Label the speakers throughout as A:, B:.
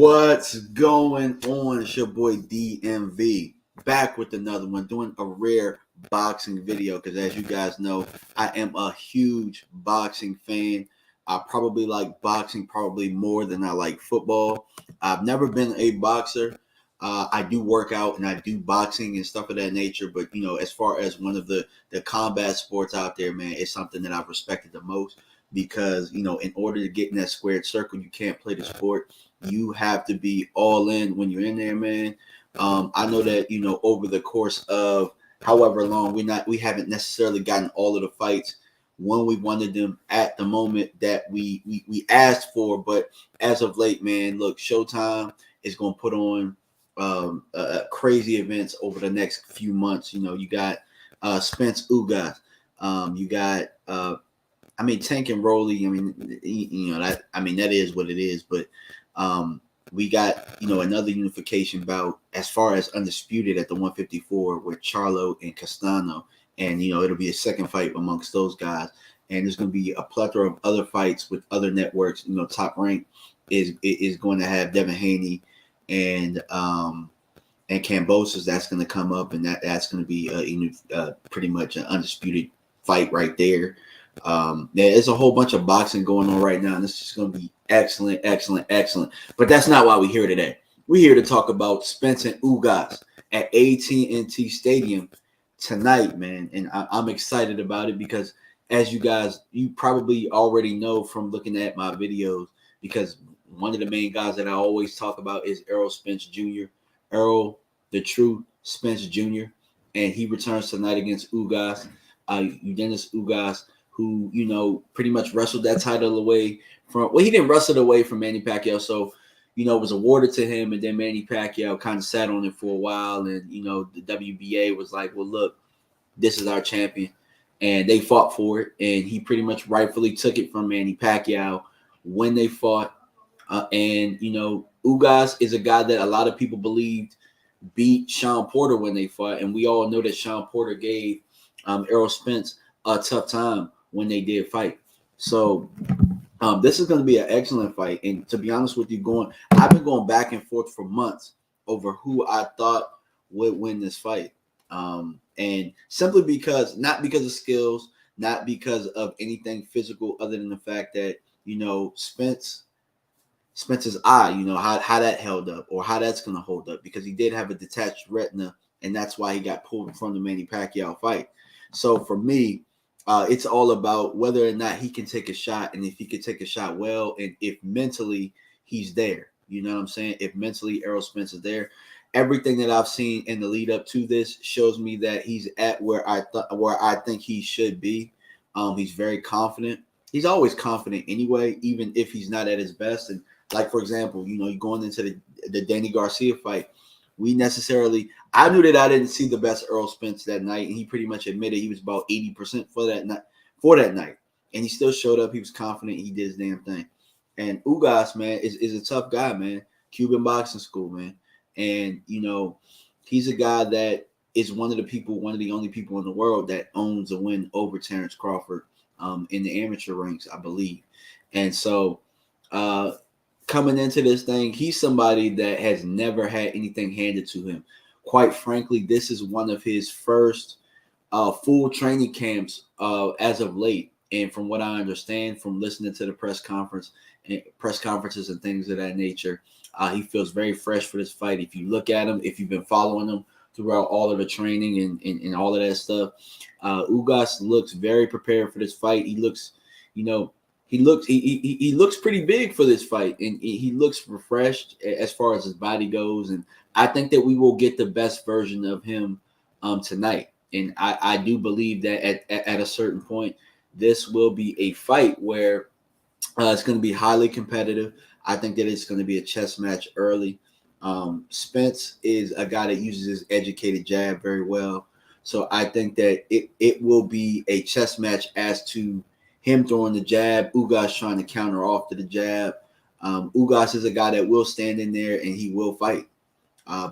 A: What's going on? It's your boy DMV back with another one, doing a rare boxing video because, as you guys know, I am a huge boxing fan. I probably like boxing probably more than I like football. I've never been a boxer. I do work out and I do boxing and stuff of that nature, but as far as one of the combat sports out there, man, it's something that I've respected the most because in order to get in that squared circle, you can't play the sport. You have to be all in when you're in there, man. I know that over the course of however long we haven't necessarily gotten all of the fights when we wanted them at the moment that we asked for, but as of late, man, look, Showtime is going to put on crazy events over the next few months. You got Spence Ugas, you got Tank and Rolly. That is what it is, but we got another unification bout as far as undisputed at the 154 with Charlo and Castano, and it'll be a second fight amongst those guys, and there's going to be a plethora of other fights with other networks. Top Rank is going to have Devin Haney and Cambosos. That's going to come up, and that's going to be pretty much an undisputed fight right there. There's a whole bunch of boxing going on right now, and this is going to be excellent. But that's not why we're here today. We're here to talk about Spence and Ugas at AT&T Stadium tonight, man. And I'm excited about it because, as you probably already know from looking at my videos, because one of the main guys that I always talk about is Errol Spence Jr. Errol, the true Spence Jr., and he returns tonight against Ugas, Dennis Ugas, who, pretty much wrestled that title away he didn't wrestle it away from Manny Pacquiao. So, it was awarded to him, and then Manny Pacquiao kind of sat on it for a while. And, the WBA was like, well, look, this is our champion. And they fought for it. And he pretty much rightfully took it from Manny Pacquiao when they fought. Ugas is a guy that a lot of people believed beat Sean Porter when they fought. And we all know that Sean Porter gave Errol Spence a tough time when they did fight. So this is going to be an excellent fight. And to be honest with you, I've been going back and forth for months over who I thought would win this fight. And simply because, not because of skills, not because of anything physical, other than the fact that, Spence's eye, how that held up or how that's going to hold up, because he did have a detached retina, and that's why he got pulled from the Manny Pacquiao fight. So for me, it's all about whether or not he can take a shot, and if he can take a shot well, and if mentally he's there. You know what I'm saying? If mentally Errol Spence is there, everything that I've seen in the lead up to this shows me that he's at where I think he should be. He's very confident. He's always confident anyway, even if he's not at his best. And like, for example, you're going into the Danny Garcia fight. I knew that I didn't see the best Errol Spence that night, and he pretty much admitted he was about 80% for that night. And he still showed up. He was confident. He did his damn thing. And Ugas, man, is a tough guy, man. Cuban boxing school, man. And, he's a guy that is one of the only people in the world that owns a win over Terrence Crawford in the amateur ranks, I believe. And so coming into this thing, he's somebody that has never had anything handed to him. Quite frankly, this is one of his first full training camps as of late. And from what I understand from listening to the press conferences and things of that nature, he feels very fresh for this fight. If you look at him, if you've been following him throughout all of the training and all of that stuff, Ugas looks very prepared for this fight. He looks, he looks pretty big for this fight, and he looks refreshed as far as his body goes. And I think that we will get the best version of him tonight. And I do believe that at a certain point, this will be a fight where it's going to be highly competitive. I think that it's going to be a chess match early. Spence is a guy that uses his educated jab very well. So I think that it will be a chess match as to him throwing the jab, Ugas trying to counter off to the jab. Ugas is a guy that will stand in there and he will fight.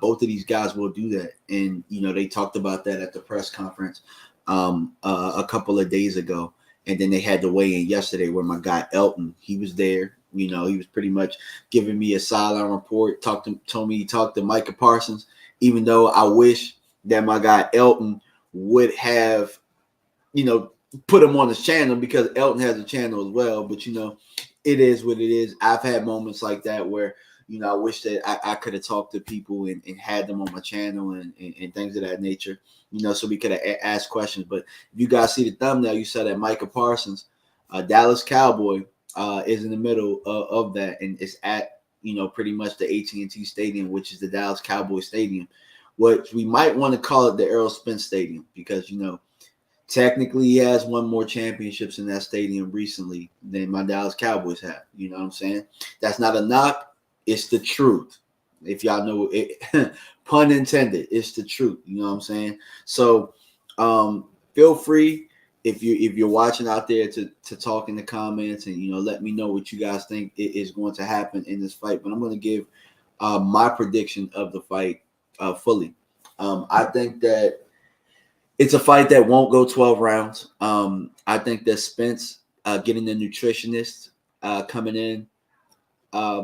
A: Both of these guys will do that. And, they talked about that at the press conference a couple of days ago. And then they had the weigh-in yesterday where my guy Elton, he was there. You know, he was pretty much giving me a sideline report, told me he talked to Micah Parsons, even though I wish that my guy Elton would have, you know, put him on his channel, because Elton has a channel as well. But, you know, it is what it is. I've had moments like that where, you know, I wish that I could have talked to people and had them on my channel and things of that nature, you know, so we could have asked questions. But if you guys see the thumbnail, you saw that Micah Parsons, Dallas Cowboy, is in the middle of that, and it's at, you know, pretty much the AT&T Stadium, which is the Dallas Cowboy Stadium, which we might want to call it the Errol Spence Stadium, because, you know, technically he has won more championships in that stadium recently than my Dallas Cowboys have. You know what I'm saying? That's not a knock. It's the truth. If y'all know it, pun intended, it's the truth. You know what I'm saying? So feel free, if you're watching out there, to talk in the comments and, you know, let me know what you guys think is going to happen in this fight. But I'm going to give my prediction of the fight fully. I think that it's a fight that won't go 12 rounds. I think that Spence, getting the nutritionist coming in,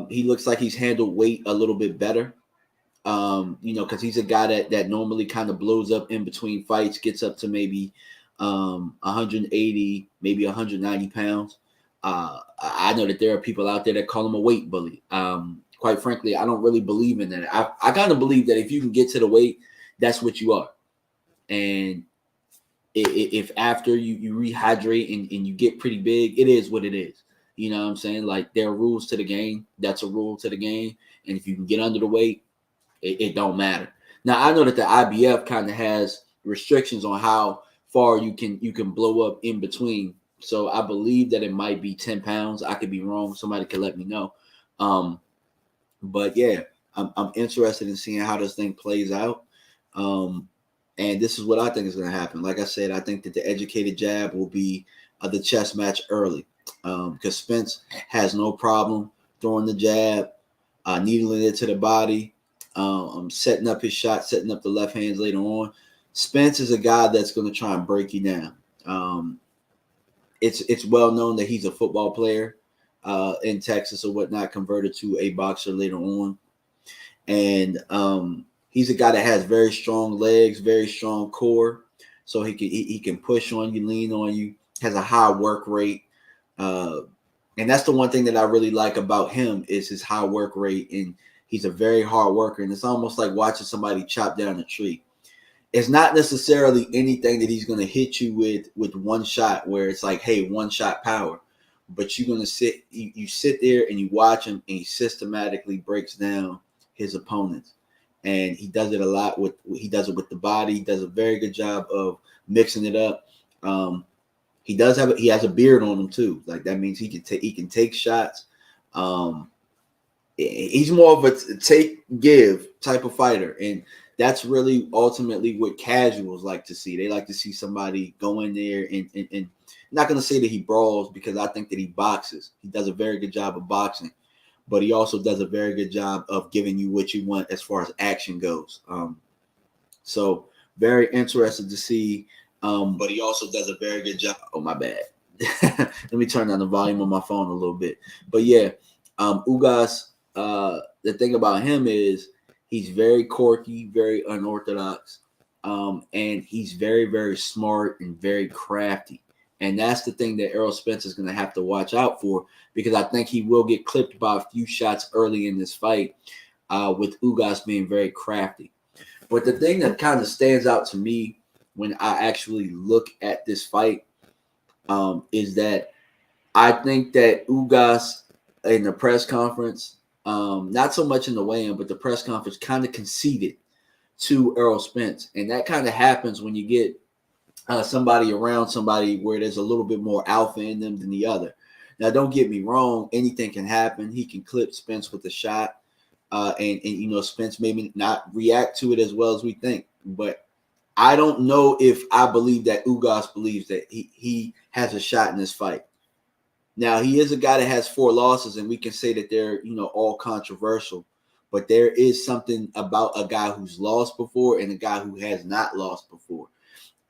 A: he looks like he's handled weight a little bit better. You know, because he's a guy that normally kind of blows up in between fights, gets up to maybe 180, maybe 190 pounds. I know that there are people out there that call him a weight bully. Quite frankly, I don't really believe in that. I kind of believe that if you can get to the weight, that's what you are. And if after you rehydrate and you get pretty big, it is what it is. You know what I'm saying? Like, there are rules to the game. That's a rule to the game. And if you can get under the weight, it don't matter. Now, I know that the IBF kind of has restrictions on how far you can blow up in between. So I believe that it might be 10 pounds. I could be wrong. Somebody could let me know. But yeah, I'm interested in seeing how this thing plays out. And this is what I think is going to happen. Like I said, I think that the educated jab will be the chess match early, because Spence has no problem throwing the jab, needling it to the body, setting up his shot, setting up the left hands later on. Spence is a guy that's going to try and break you down. It's well known that he's a football player in Texas or whatnot, converted to a boxer later on. And he's a guy that has very strong legs, very strong core. So he can push on you, lean on you, has a high work rate. And that's the one thing that I really like about him, is his high work rate. And he's a very hard worker. And it's almost like watching somebody chop down a tree. It's not necessarily anything that he's going to hit you with one shot where it's like, hey, one shot power. But you're going to you sit there and you watch him, and he systematically breaks down his opponents. And he does it a lot with the body. He does a very good job of mixing it up. He has a beard on him too. Like, that means he can take shots. He's more of a take give type of fighter, and that's really ultimately what casuals like to see. They like to see somebody go in there and I'm not going to say that he brawls, because I think that he boxes. He does a very good job of boxing, but he also does a very good job of giving you what you want as far as action goes. So very interested to see. But he also does a very good job. Oh, my bad. Let me turn down the volume on my phone a little bit. But yeah, Ugas, the thing about him is he's very quirky, very unorthodox, and he's very, very smart and very crafty. And that's the thing that Errol Spence is going to have to watch out for, because I think he will get clipped by a few shots early in this fight, with Ugas being very crafty. But the thing that kind of stands out to me when I actually look at this fight is that I think that Ugas in the press conference, not so much in the weigh-in, but the press conference, kind of conceded to Errol Spence. And that kind of happens when you get somebody around somebody where there's a little bit more alpha in them than the other. Now, don't get me wrong. Anything can happen. He can clip Spence with a shot. And you know, Spence maybe not react to it as well as we think. But I don't know if I believe that Ugas believes that he has a shot in this fight. Now, he is a guy that has 4 losses, and we can say that they're, you know, all controversial. But there is something about a guy who's lost before and a guy who has not lost before.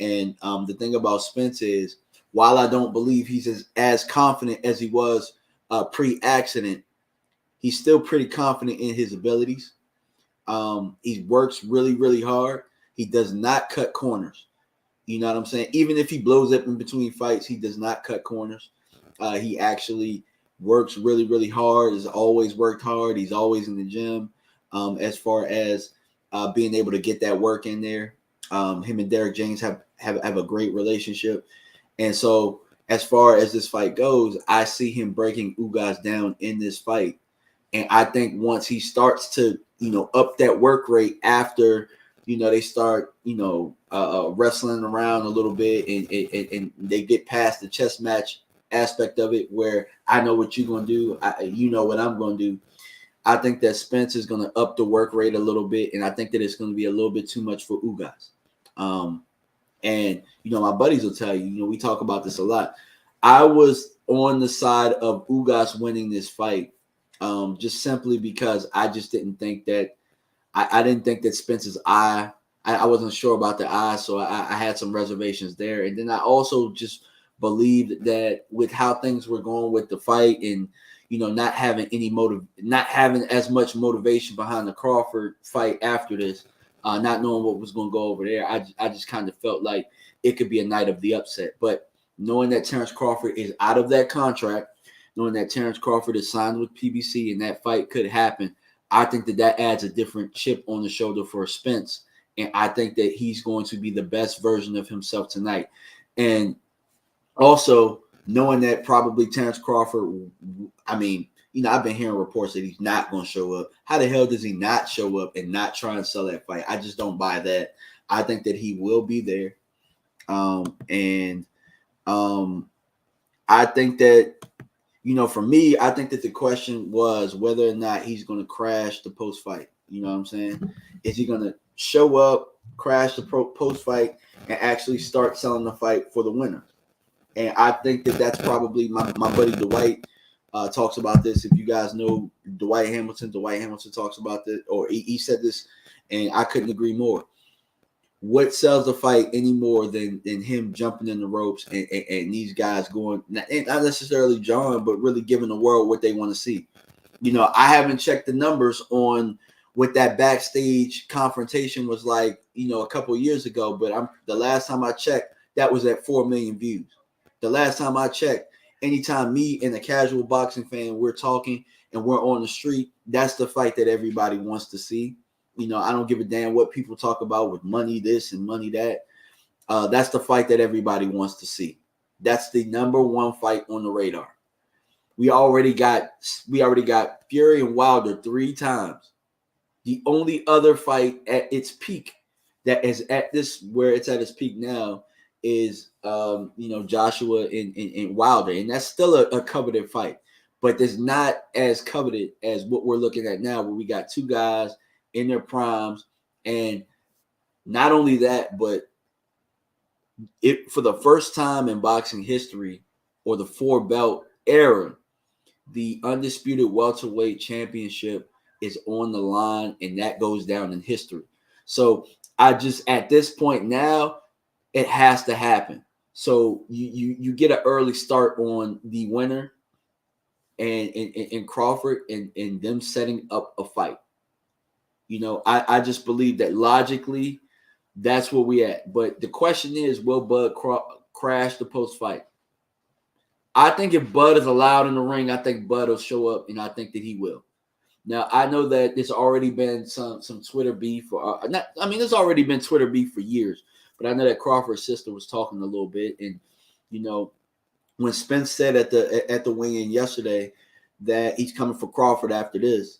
A: And the thing about Spence is, while I don't believe he's as confident as he was pre-accident, he's still pretty confident in his abilities. He works really, really hard. He does not cut corners. You know what I'm saying? Even if he blows up in between fights, he does not cut corners. He actually works really, really hard. Has always worked hard. He's always in the gym. As far as being able to get that work in there, him and Derek James have a great relationship. And so, as far as this fight goes, I see him breaking Ugas down in this fight. And I think once he starts to, up that work rate after, they start, wrestling around a little bit and they get past the chess match aspect of it, where I know what you're going to do. You know what I'm going to do. I think that Spence is going to up the work rate a little bit. And I think that it's going to be a little bit too much for Ugas. And, my buddies will tell you, we talk about this a lot. I was on the side of Ugas winning this fight, just simply because I just didn't think that I didn't think that Spence's eye, I wasn't sure about the eye, so I had some reservations there. And then I also just believed that with how things were going with the fight and, not having not having as much motivation behind the Crawford fight after this, not knowing what was going to go over there, I just kind of felt like it could be a night of the upset. But knowing that Terrence Crawford is out of that contract, knowing that Terrence Crawford is signed with PBC and that fight could happen, I think that adds a different chip on the shoulder for Spence. And I think that he's going to be the best version of himself tonight. And also knowing that probably Terrence Crawford, I've been hearing reports that he's not going to show up. How the hell does he not show up and not try and sell that fight? I just don't buy that. I think that he will be there. I think that, for me, I think that the question was whether or not he's going to crash the post-fight. You know what I'm saying? Is he going to show up, crash the post-fight, and actually start selling the fight for the winner? And I think that that's probably my buddy Dwight talks about this. If you guys know Dwight Hamilton talks about this, or he said this, and I couldn't agree more. What sells the fight any more than him jumping in the ropes and these guys going, not necessarily John, but really giving the world what they want to see. I haven't checked the numbers on what that backstage confrontation was like, a couple of years ago, but the last time I checked, that was at 4 million views. The last time I checked, anytime me and a casual boxing fan, we're talking and we're on the street, that's the fight that everybody wants to see. I don't give a damn what people talk about with money this and money that. That's the fight that everybody wants to see. That's the number one fight on the radar. We already got Fury and Wilder 3 times. The only other fight at its peak that is at this where it's at its peak now is Joshua and Wilder, and that's still a coveted fight, but it's not as coveted as what we're looking at now, where we got 2 guys in their primes. And not only that, but it for the first time in boxing history, or the 4-belt era, the undisputed welterweight championship is on the line, and that goes down in history. So I just, at this point now, it has to happen. So you get an early start on the winner and Crawford and them setting up a fight. I just believe that logically that's where we at. But the question is, will Bud crash the post-fight? I think if Bud is allowed in the ring, I think Bud will show up, and I think that he will. Now, I know that there's already been some Twitter beef. There's already been Twitter beef for years. But I know that Crawford's sister was talking a little bit. And, when Spence said at the weigh-in yesterday that he's coming for Crawford after this,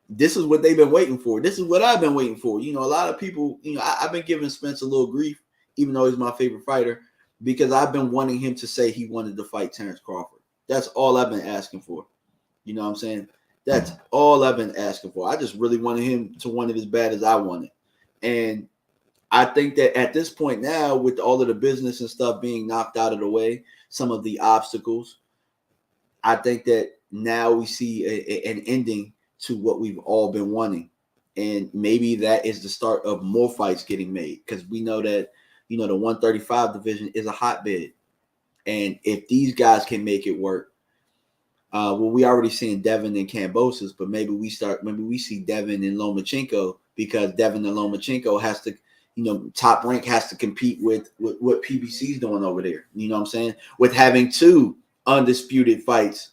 A: this is what they've been waiting for. This is what I've been waiting for. A lot of people, I've been giving Spence a little grief, even though he's my favorite fighter, because I've been wanting him to say he wanted to fight Terrence Crawford. That's all I've been asking for. You know what I'm saying? That's all I've been asking for. I just really wanted him to want it as bad as I wanted. And I think that at this point now, with all of the business and stuff being knocked out of the way, some of the obstacles, I think that now we see an ending to what we've all been wanting. And maybe that is the start of more fights getting made, because we know that, the 135 division is a hotbed. And if these guys can make it work, Well, we already seeing Devin and Kambosos, but maybe we see Devin and Lomachenko, because Devin and Lomachenko has to, Top Rank has to compete with what PBC's doing over there. You know what I'm saying? With having two undisputed fights,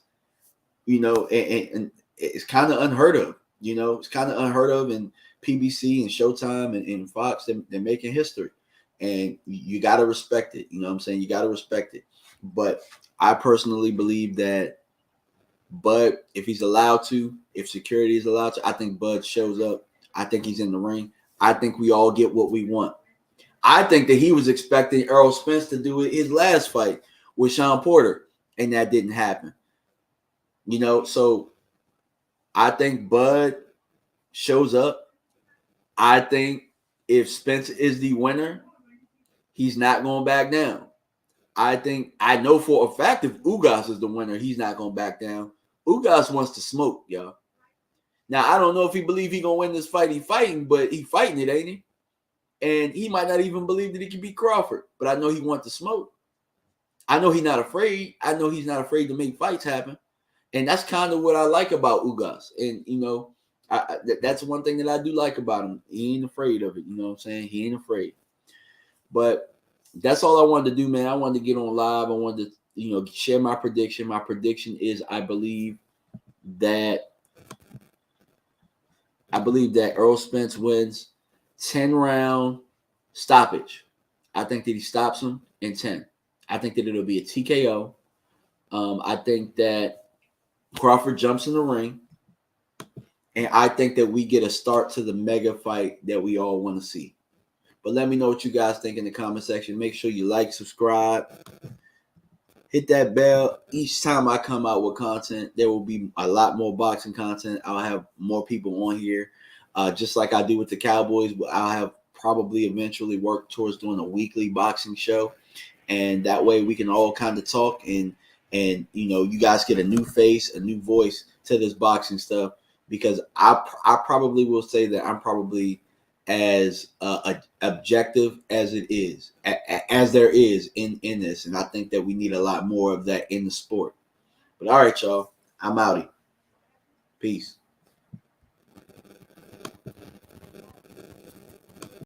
A: and it's kind of unheard of. It's kind of unheard of, and PBC and Showtime and Fox, they're making history, and you got to respect it. You know what I'm saying? You got to respect it. But I personally believe that Bud, if he's allowed to, if security is allowed to, I think Bud shows up. I think he's in the ring. I think we all get what we want. I think that he was expecting Errol Spence to do his last fight with Sean Porter, and that didn't happen. So I think Bud shows up. I think if Spence is the winner, he's not going back down. I know for a fact if Ugas is the winner, he's not going back down. Ugas wants to smoke, y'all. Now, I don't know if he believes he's going to win this fight he's fighting, but he fighting it, ain't he? And he might not even believe that he can beat Crawford, but I know he wants to smoke. I know he's not afraid. I know he's not afraid to make fights happen. And that's kind of what I like about Ugas. And, that's one thing that I do like about him. He ain't afraid of it. You know what I'm saying? He ain't afraid. But that's all I wanted to do, man. I wanted to get on live. I wanted to, share my prediction. My prediction is I believe that Errol Spence wins 10-round stoppage. I think that he stops him in 10. I think that it'll be a TKO. I think that Crawford jumps in the ring. And I think that we get a start to the mega fight that we all want to see. But let me know what you guys think in the comment section. Make sure you like, subscribe, hit that bell. Each time I come out with content, there will be a lot more boxing content. I'll have more people on here, just like I do with the Cowboys. I'll have probably eventually work towards doing a weekly boxing show. And that way we can all kind of talk and you guys get a new face, a new voice to this boxing stuff, because I probably will say that I'm probably as objective as it is, as there is in this. And I think that we need a lot more of that in the sport. But all right, y'all, I'm outie. Peace.